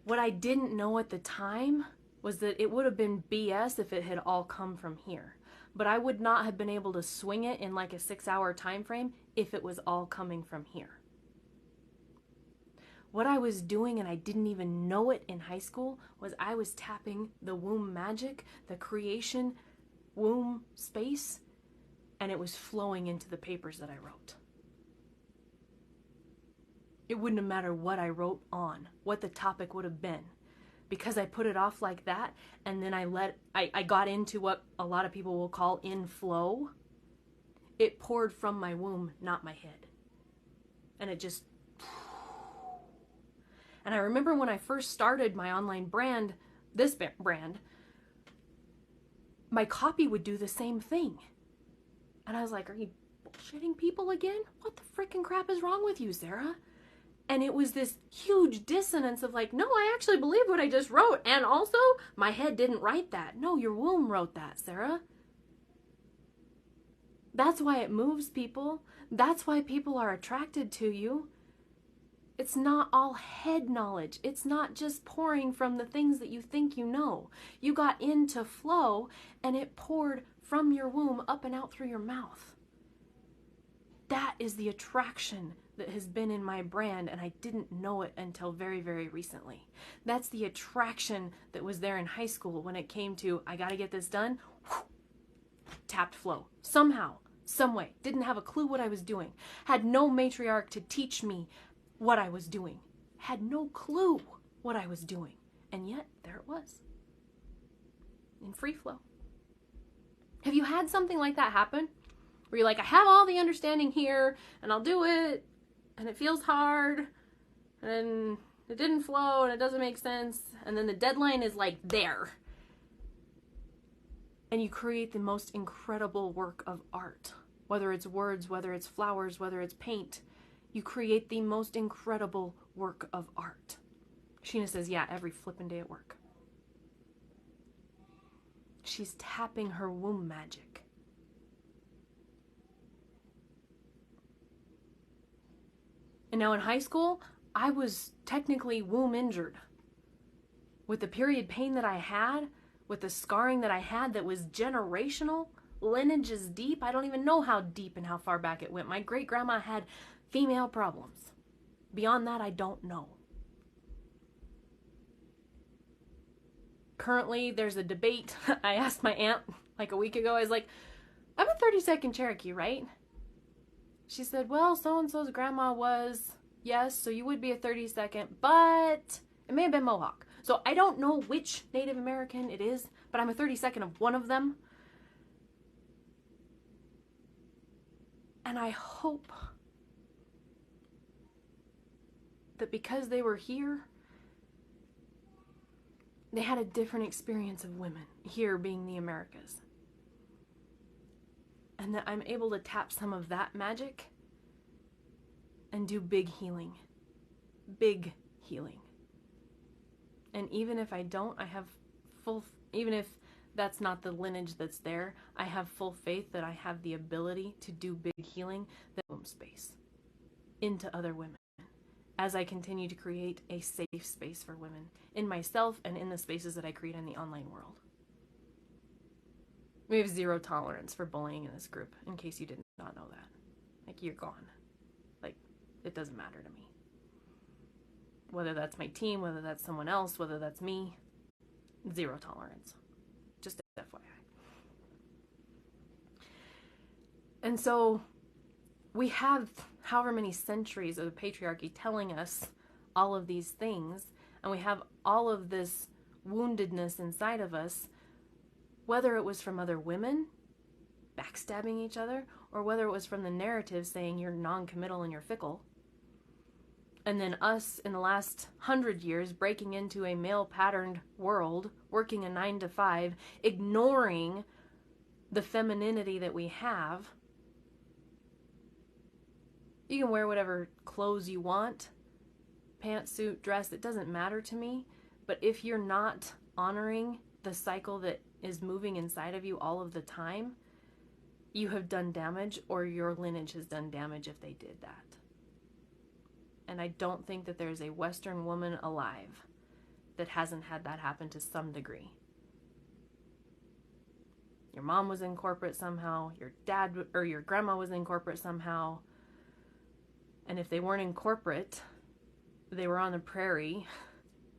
What I didn't know at the time was that it would have been BS if it had all come from here. But I would not have been able to swing it in like a 6-hour time frame if it was all coming from here. What I was doing, and I didn't even know it in high school, was I was tapping the womb magic, the creation womb space, and it was flowing into the papers that I wrote. It wouldn't have mattered what I wrote on, what the topic would have been, because I put it off like that, and then I got into what a lot of people will call in flow. It poured from my womb, not my head. And it just... And I remember when I first started my online brand, this brand, my copy would do the same thing. And I was like, are you bullshitting people again? What the freaking crap is wrong with you, Sarah? And it was this huge dissonance of like, no, I actually believe what I just wrote. And also, my head didn't write that. No, your womb wrote that, Sarah. That's why it moves people. That's why people are attracted to you. It's not all head knowledge. It's not just pouring from the things that you think you know. You got into flow and it poured from your womb up and out through your mouth. That is the attraction that has been in my brand, and I didn't know it until very, very recently. That's the attraction that was there in high school when it came to, I gotta get this done, tapped flow. Somehow, some way. Didn't have a clue what I was doing. Had no matriarch to teach me what I was doing. Had no clue what I was doing. And yet, there it was. In free flow. Have you had something like that happen? Where you're like, I have all the understanding here, and I'll do it, and it feels hard, and it didn't flow, and it doesn't make sense, and then the deadline is like there. And you create the most incredible work of art. Whether it's words, whether it's flowers, whether it's paint. You create the most incredible work of art. Sheena says, yeah, every flippin' day at work. She's tapping her womb magic. And now in high school, I was technically womb injured. With the period pain that I had, with the scarring that I had that was generational, lineage is deep. I don't even know how deep and how far back it went. My great-grandma had female problems. Beyond that, I don't know. Currently, there's a debate. I asked my aunt like a week ago, I was like, I'm a 32nd Cherokee, right? She said, well, so-and-so's grandma was, yes, so you would be a 32nd, but it may have been Mohawk. So I don't know which Native American it is, but I'm a 32nd of one of them. And I hope that because they were here, they had a different experience of women, here being the Americas. And that I'm able to tap some of that magic and do big healing. Big healing. And even if I don't, I have even if that's not the lineage that's there, I have full faith that I have the ability to do big healing that space into other women as I continue to create a safe space for women in myself and in the spaces that I create in the online world. We have zero tolerance for bullying in this group, in case you did not know that. Like, you're gone. Like, it doesn't matter to me. Whether that's my team, whether that's someone else, whether that's me, zero tolerance. Just FYI. And so we have however many centuries of the patriarchy telling us all of these things, and we have all of this woundedness inside of us, whether it was from other women backstabbing each other, or whether it was from the narrative saying you're non-committal and you're fickle. And then us in the last 100 years breaking into a male-patterned world, working a 9-to-5, ignoring the femininity that we have. You can wear whatever clothes you want, pantsuit, dress, it doesn't matter to me. But if you're not honoring the cycle that is moving inside of you all of the time, you have done damage, or your lineage has done damage if they did that. And I don't think that there's a Western woman alive that hasn't had that happen to some degree. Your mom was in corporate somehow, your dad or your grandma was in corporate somehow. And if they weren't in corporate, they were on the prairie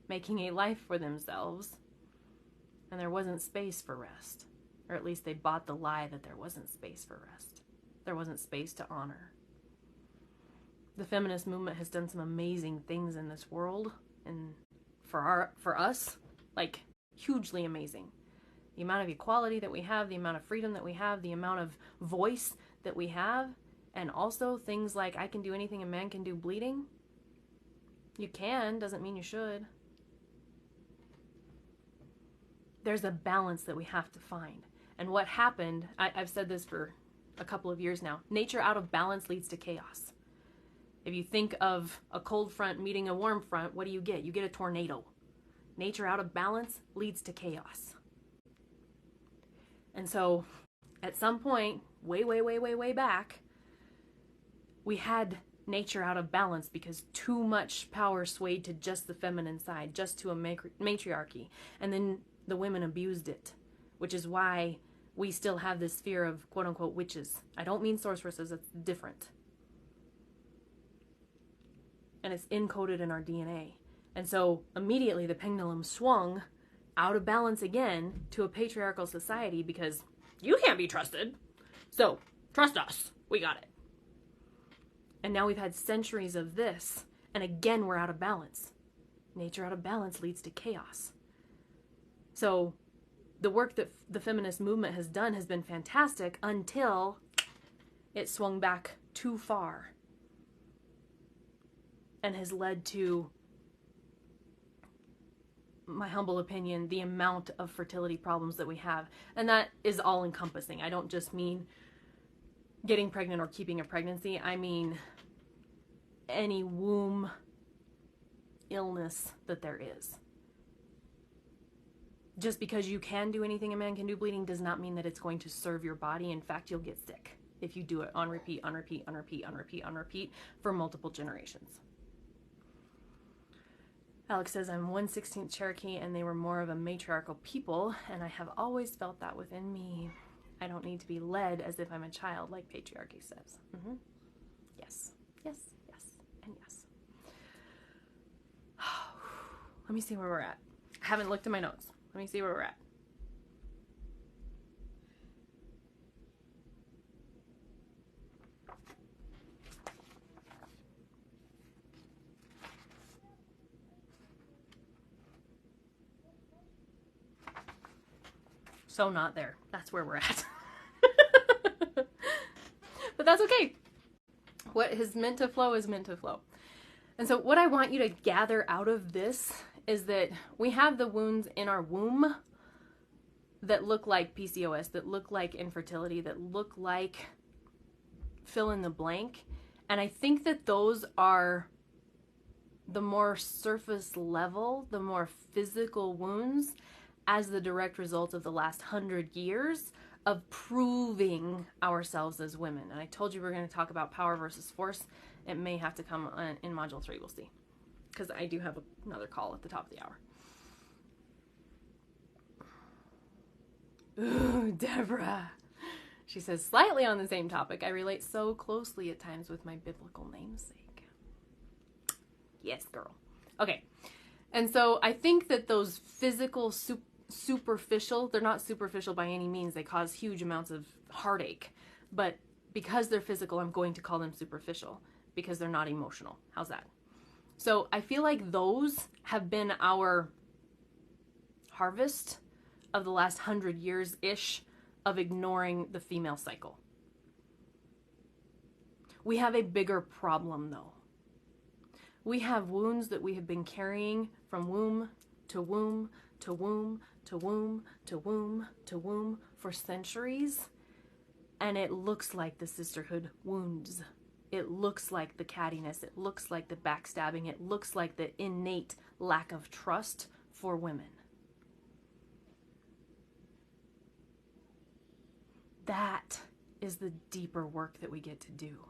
making a life for themselves, and there wasn't space for rest. Or at least they bought the lie that there wasn't space for rest. There wasn't space to honor. The feminist movement has done some amazing things in this world, and for us, like, hugely amazing. The amount of equality that we have, the amount of freedom that we have, the amount of voice that we have, and also things like I can do anything a man can do bleeding. You can, doesn't mean you should. There's a balance that we have to find. And what happened, I've said this for a couple of years now, nature out of balance leads to chaos. If you think of a cold front meeting a warm front, what do? You get a tornado. Nature out of balance leads to chaos. And so at some point, way back, we had nature out of balance because too much power swayed to just the feminine side, just to a matriarchy. And then the women abused it, which is why we still have this fear of quote-unquote witches. I don't mean sorceresses, it's different. And it's encoded in our DNA. And so immediately the pendulum swung out of balance again to a patriarchal society because you can't be trusted. So trust us. We got it. And now we've had centuries of this. And again, we're out of balance. Nature out of balance leads to chaos. So the work that the feminist movement has done has been fantastic until it swung back too far. And has led to, my humble opinion, the amount of fertility problems that we have. And that is all encompassing. I don't just mean getting pregnant or keeping a pregnancy. I mean any womb illness that there is. Just because you can do anything a man can do bleeding does not mean that it's going to serve your body. In fact, you'll get sick if you do it on repeat for multiple generations. Alex says, I'm 1/16 Cherokee and they were more of a matriarchal people, and I have always felt that within me. I don't need to be led as if I'm a child, like patriarchy says. Yes, yes, and yes. Let me see where we're at. I haven't looked at my notes. Let me see where we're at. So not there. That's where we're at. But that's okay. What is meant to flow is meant to flow. And so what I want you to gather out of this is that we have the wounds in our womb that look like PCOS, that look like infertility, that look like fill in the blank. And I think that those are the more surface level, the more physical wounds as the direct result of the last 100 years of proving ourselves as women. And I told you we're going to talk about power versus force. It may have to come in module 3, we'll see. Because I do have another call at the top of the hour. Ooh, Deborah. She says, slightly on the same topic, I relate so closely at times with my biblical namesake. Yes, girl. Okay. And so I think that those physical, superficial, they're not superficial by any means. They cause huge amounts of heartache. But because they're physical, I'm going to call them superficial because they're not emotional. How's that? So I feel like those have been our harvest of the last 100 years-ish of ignoring the female cycle. We have a bigger problem though. We have wounds that we have been carrying from womb to womb to womb to womb to womb to womb for centuries. And it looks like the sisterhood wounds. It looks like the cattiness. It looks like the backstabbing. It looks like the innate lack of trust for women. That is the deeper work that we get to do.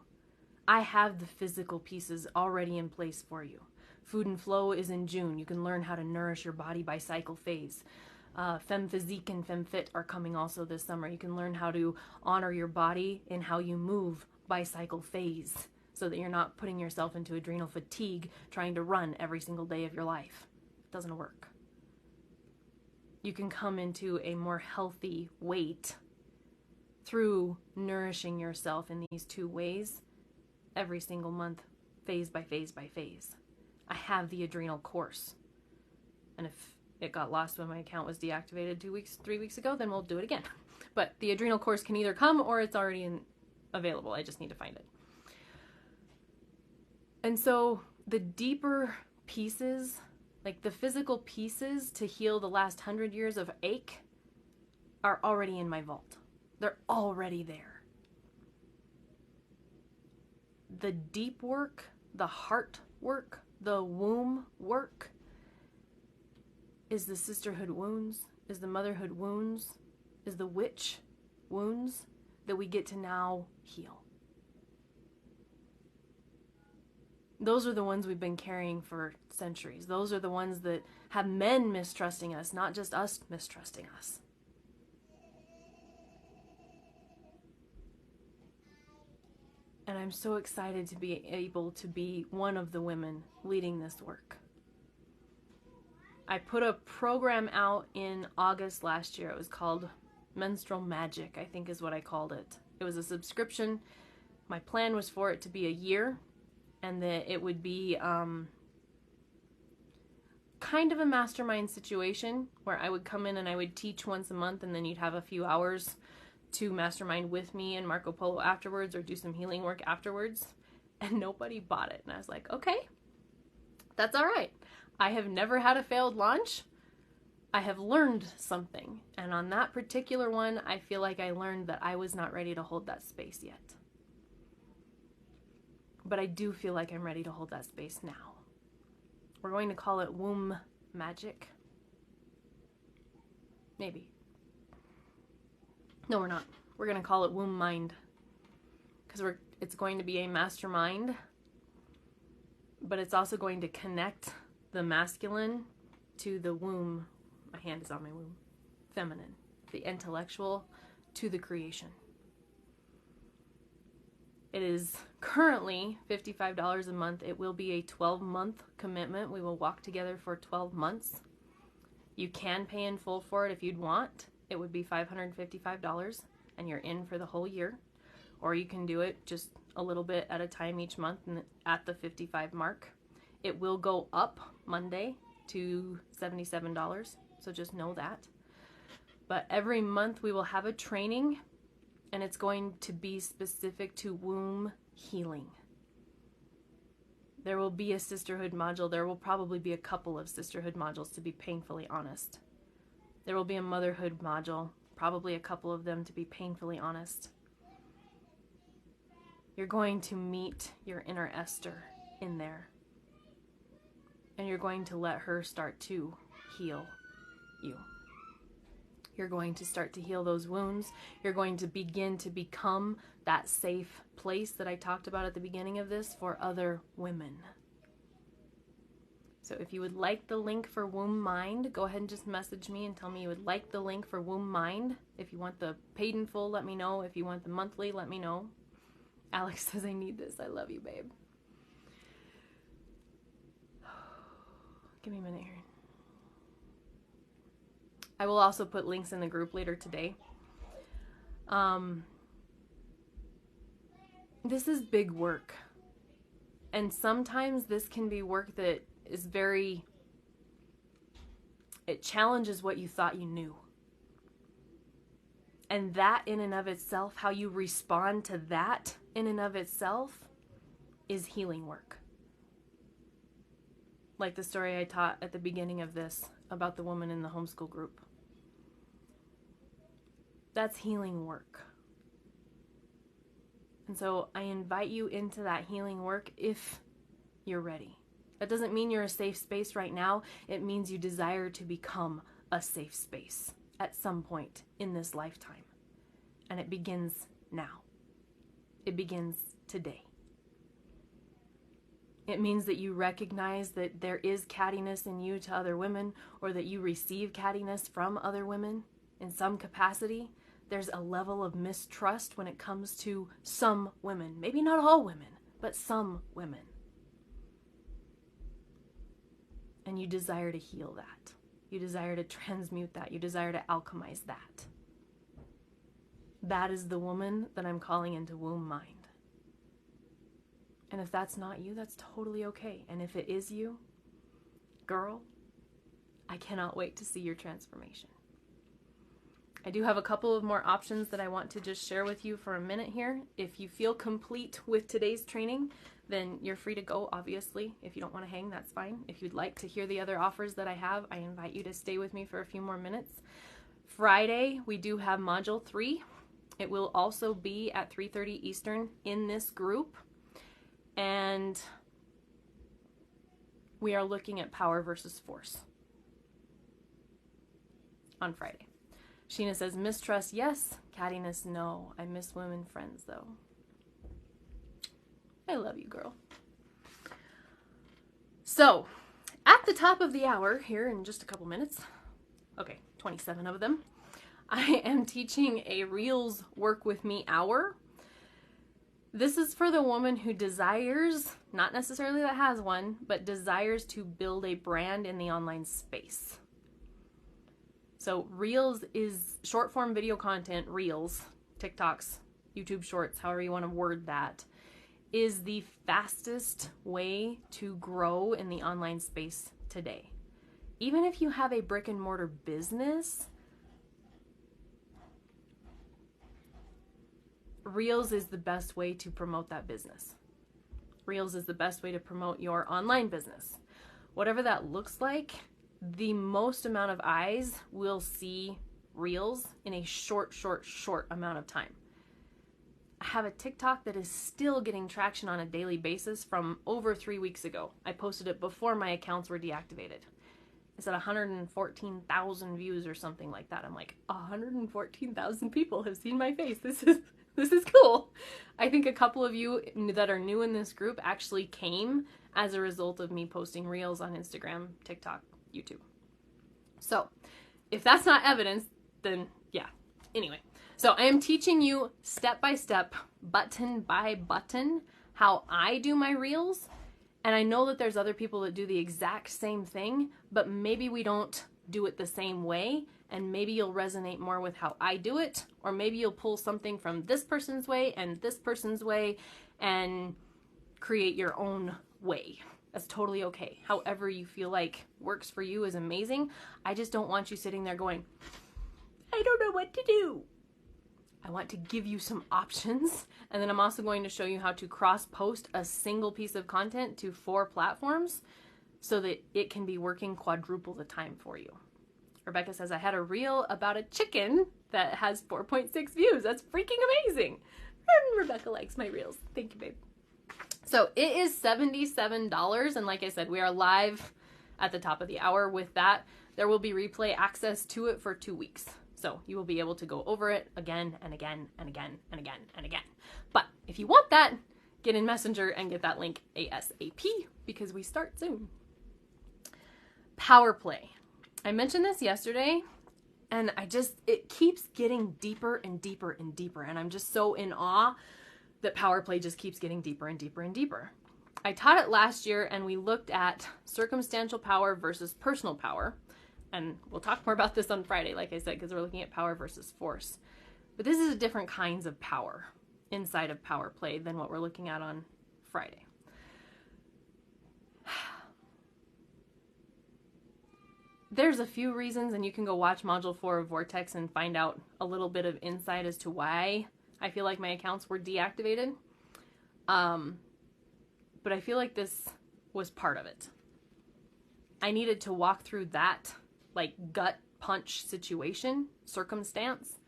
I have the physical pieces already in place for you. Food and Flow is in June. You can learn how to nourish your body by cycle phase. Femme Physique and Femme Fit are coming also this summer. You can learn how to honor your body and how you move by cycle phase so that you're not putting yourself into adrenal fatigue trying to run every single day of your life. It doesn't work. You can come into a more healthy weight through nourishing yourself in these 2 ways every single month, phase by phase by phase. I have the adrenal course. And if it got lost when my account was deactivated 3 weeks ago, then we'll do it again. But the adrenal course can either come or it's already available. I just need to find it. And so the deeper pieces, like the physical pieces to heal the last 100 years of ache, are already in my vault. They're already there. The deep work, the heart work, the womb work is the sisterhood wounds, is the motherhood wounds, is the witch wounds that we get to now heal. Those are the ones we've been carrying for centuries. Those are the ones that have men mistrusting us, not just us mistrusting us. And I'm so excited to be able to be one of the women leading this work. I put a program out in August last year. It was called Menstrual Magic, I think is what I called it. It was a subscription. My plan was for it to be a year, and that it would be kind of a mastermind situation where I would come in and I would teach once a month, and then you'd have a few hours to mastermind with me and Marco Polo afterwards, or do some healing work afterwards. And nobody bought it. And I was like, okay, that's all right. I have never had a failed launch. I have learned something. And on that particular one, I feel like I learned that I was not ready to hold that space yet. But I do feel like I'm ready to hold that space now. We're going to call it Womb Magic. Maybe. No, we're not. We're going to call it Womb Mind. Because it's going to be a mastermind. But it's also going to connect the masculine to the womb. My hand is on my womb. Feminine. The intellectual to the creation. It is currently $55 a month. It will be a 12-month commitment. We will walk together for 12 months. You can pay in full for it if you'd want. It would be $555 and you're in for the whole year. Or you can do it just a little bit at a time each month and at the 55 mark. It will go up Monday to $77, so just know that. But every month we will have a training, and it's going to be specific to womb healing. There will be a sisterhood module. There will probably be a couple of sisterhood modules, to be painfully honest. There will be a motherhood module, probably a couple of them, to be painfully honest. You're going to meet your inner Esther in there. And you're going to let her start to heal you. You're going to start to heal those wounds. You're going to begin to become that safe place that I talked about at the beginning of this for other women. So if you would like the link for Womb Mind, go ahead and just message me and tell me you would like the link for Womb Mind. If you want the paid in full, let me know. If you want the monthly, let me know. Alex says, I need this. I love you, babe. Give me a minute here. I will also put links in the group later today. This is big work. And sometimes this can be work that is it challenges what you thought you knew. And that in and of itself, how you respond to that in and of itself is healing work. Like the story I taught at the beginning of this about the woman in the homeschool group. That's healing work. And so I invite you into that healing work if you're ready. That doesn't mean you're a safe space right now. It means you desire to become a safe space at some point in this lifetime. And it begins now. It begins today. It means that you recognize that there is cattiness in you to other women, or that you receive cattiness from other women in some capacity. There's a level of mistrust when it comes to some women. Maybe not all women, but some women. And you desire to heal that. You desire to transmute that. You desire to alchemize that. That is the woman that I'm calling into Womb Mind. And if that's not you, that's totally okay. And if it is you, girl, I cannot wait to see your transformation. I do have a couple of more options that I want to just share with you for a minute here. If you feel complete with today's training, then you're free to go, obviously. If you don't want to hang, that's fine. If you'd like to hear the other offers that I have, I invite you to stay with me for a few more minutes. Friday, we do have Module 3. It will also be at 3:30 Eastern in this group. And we are looking at power versus force on Friday. Sheena says, mistrust, yes. Cattiness, no. I miss women friends, though. I love you, girl. So, at the top of the hour, here in just a couple minutes, okay, 27 of them, I am teaching a Reels Work With Me hour. This is for the woman who desires, not necessarily that has one, but desires to build a brand in the online space. So Reels is short form video content. Reels, TikToks, YouTube Shorts, however you want to word that, is the fastest way to grow in the online space today. Even if you have a brick and mortar business, Reels is the best way to promote that business. Reels is the best way to promote your online business. Whatever that looks like, the most amount of eyes will see Reels in a short amount of time. I have a TikTok that is still getting traction on a daily basis from over 3 weeks ago. I posted it before my accounts were deactivated. It's at 114,000 views or something like that. I'm like, 114,000 people have seen my face. This is cool. I think a couple of you that are new in this group actually came as a result of me posting Reels on Instagram, TikTok, YouTube. So if that's not evidence, then yeah. Anyway, so I am teaching you step by step, button by button, how I do my Reels. And I know that there's other people that do the exact same thing, but maybe we don't do it the same way. And maybe you'll resonate more with how I do it, or maybe you'll pull something from this person's way and this person's way and create your own way. That's totally okay. However you feel like works for you is amazing. I just don't want you sitting there going, I don't know what to do. I want to give you some options, and then I'm also going to show you how to cross-post a single piece of content to 4 platforms so that it can be working quadruple the time for you. Rebecca says, I had a reel about a chicken that has 4.6 views. That's freaking amazing. And Rebecca likes my reels. Thank you, babe. So it is $77, and like I said, we are live at the top of the hour with that. There will be replay access to it for 2 weeks. So you will be able to go over it again and again and again and again and again. But if you want that, get in Messenger and get that link ASAP because we start soon. Power play. I mentioned this yesterday and it keeps getting deeper and deeper and deeper. And I'm just so in awe that power play just keeps getting deeper and deeper and deeper. I taught it last year and we looked at circumstantial power versus personal power. And we'll talk more about this on Friday, like I said, because we're looking at power versus force. But this is different kinds of power inside of power play than what we're looking at on Friday. There's a few reasons, and you can go watch Module 4 of Vortex and find out a little bit of insight as to why I feel like my accounts were deactivated. But I feel like this was part of it. I needed to walk through that gut punch circumstance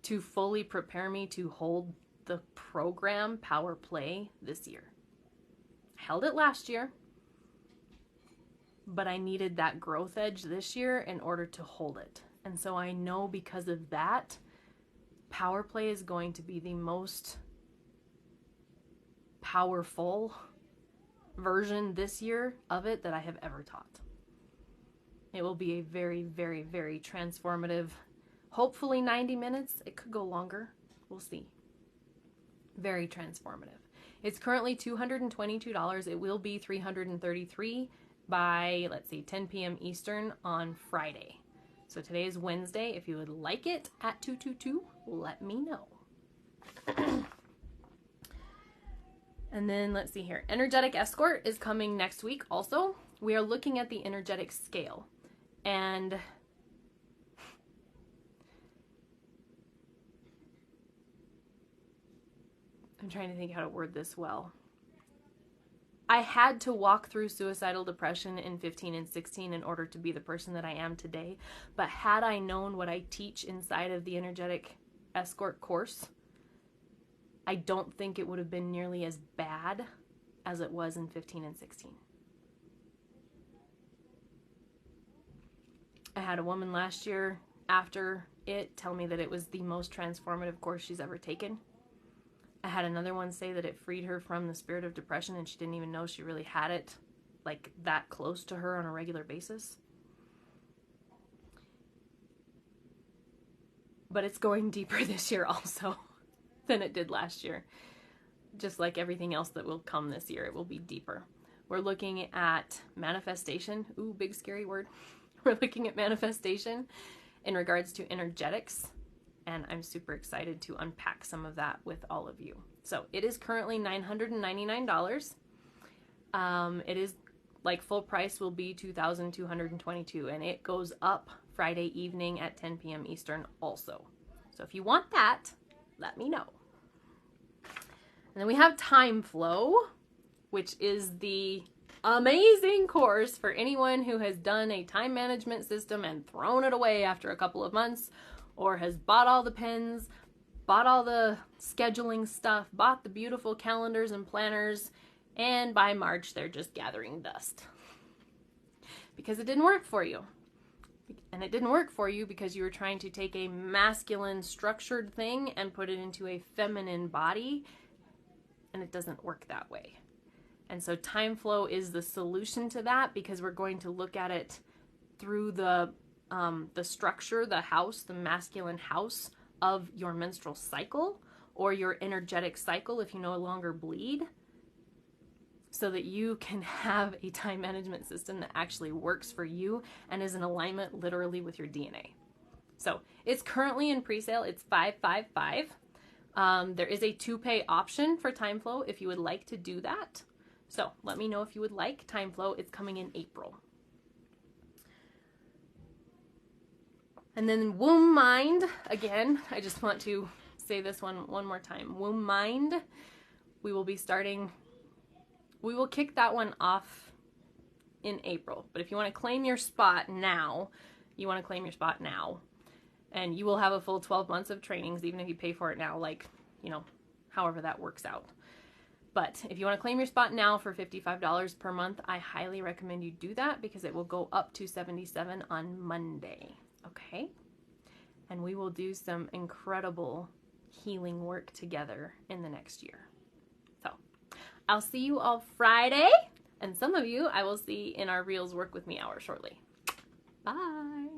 to fully prepare me to hold the program Power Play this year. I held it last year, but I needed that growth edge this year in order to hold it. And so I know because of that, Power Play is going to be the most powerful version this year of it that I have ever taught. It will be a very, very, very transformative, hopefully 90 minutes. It could go longer. We'll see. Very transformative. It's currently $222. It will be $333 by, 10 p.m. Eastern on Friday. So today is Wednesday. If you would like it at 222, let me know. And then let's see here. Energetic Escort is coming next week also. We are looking at the energetic scale. And I'm trying to think how to word this well. I had to walk through suicidal depression in 15 and 16 in order to be the person that I am today. But had I known what I teach inside of the Energetic Escort course, I don't think it would have been nearly as bad as it was in 15 and 16. I had a woman last year after it tell me that it was the most transformative course she's ever taken. I had another one say that it freed her from the spirit of depression and she didn't even know she really had it that close to her on a regular basis. But it's going deeper this year also than it did last year. Just like everything else that will come this year, it will be deeper. We're looking at manifestation. Ooh, big scary word. We're looking at manifestation in regards to energetics, and I'm super excited to unpack some of that with all of you. So it is currently $999. It is full price will be $2,222, and it goes up Friday evening at 10 p.m. Eastern also. So if you want that, let me know. And then we have Time Flow, which is the amazing course for anyone who has done a time management system and thrown it away after a couple of months, or has bought all the pens, bought all the scheduling stuff, bought the beautiful calendars and planners, and by March they're just gathering dust. Because it didn't work for you. And it didn't work for you because you were trying to take a masculine structured thing and put it into a feminine body, and it doesn't work that way. And so Time Flow is the solution to that, because we're going to look at it through the structure, the house, the masculine house of your menstrual cycle or your energetic cycle if you no longer bleed, so that you can have a time management system that actually works for you and is in alignment literally with your DNA. So it's currently in pre-sale. It's $555. There is a 2-pay option for Time Flow if you would like to do that. So let me know if you would like Time Flow. It's coming in April. And then Womb Mind, again, I just want to say this one more time. Womb Mind, we will kick that one off in April. But if you want to claim your spot now, and you will have a full 12 months of trainings, even if you pay for it now, like, you know, however that works out. But if you want to claim your spot now for $55 per month, I highly recommend you do that because it will go up to $77 on Monday. Okay? And we will do some incredible healing work together in the next year. So, I'll see you all Friday, and some of you I will see in our Reels Work With Me hour shortly. Bye!